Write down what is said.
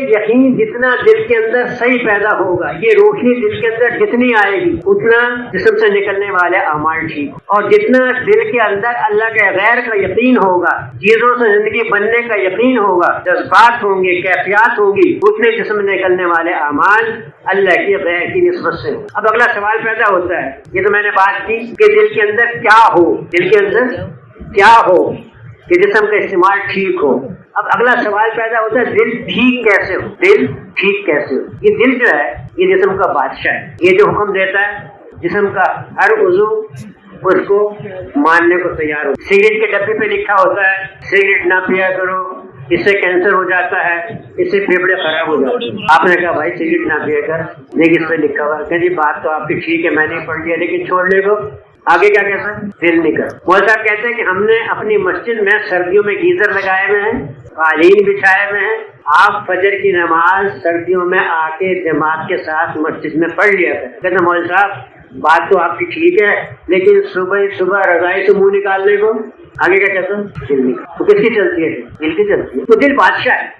یقین جتنا دل کے اندر صحیح پیدا ہوگا، یہ روشنی دل کے اندر جتنی آئے گی اتنا جسم سے نکلنے والے اعمال ٹھیک، اور جتنا دل کے اندر اللہ کے غیر کا یقین ہوگا، چیزوں سے زندگی بننے کا یقین ہوگا، جذبات ہوں گے، کیفیات ہوگی، اتنے جسم میں نکلنے والے اعمال اللہ کی غیر کی نسبت سے۔ اب اگلا سوال پیدا ہوتا ہے، یہ تو میں نے بات کی کہ دل کے اندر کیا ہو، دل کے اندر کیا ہو کہ جسم کا استعمال ٹھیک ہو۔ اب اگلا سوال پیدا ہوتا ہے دل ٹھیک کیسے ہو، دل ٹھیک کیسے ہو۔ یہ دل جو ہے یہ جسم کا بادشاہ ہے، یہ جو حکم دیتا ہے جسم کا ہر عضو اس کو ماننے کو تیار ہو۔ سگریٹ کے ڈبے پہ لکھا ہوتا ہے سگریٹ نہ پیا کرو، اس سے کینسر ہو جاتا ہے، اس سے پھیپھڑے خراب ہو جاتے ہیں۔ آپ نے کہا بھائی سگریٹ نہ پیا کر، لیکن اس پہ لکھا ہوا ہے کہ جی بات تو آپ کی ٹھیک ہے، میں نے پڑھ لیا، لیکن چھوڑنے کو آگے کیا کہتا ہے دل نہیں کر۔ مولوی صاحب کہتے ہیں کہ ہم نے اپنی مسجد میں سردیوں میں گیزر لگائے ہوئے ہیں، قالین بچھائے ہوئے ہیں، آپ فجر کی نماز سردیوں میں آ کے جماعت کے ساتھ مسجد میں پڑھ لیا کریں۔ کہتے ہیں مولوی صاحب بات تو آپ کی ٹھیک ہے، لیکن صبح رضائی سے منہ نکالنے کو آگے کیا کہتا ہے دل نہیں۔ تو کس کی چلتی ہے؟ دل کی چلتی ہے۔ تو دل بادشاہ ہے۔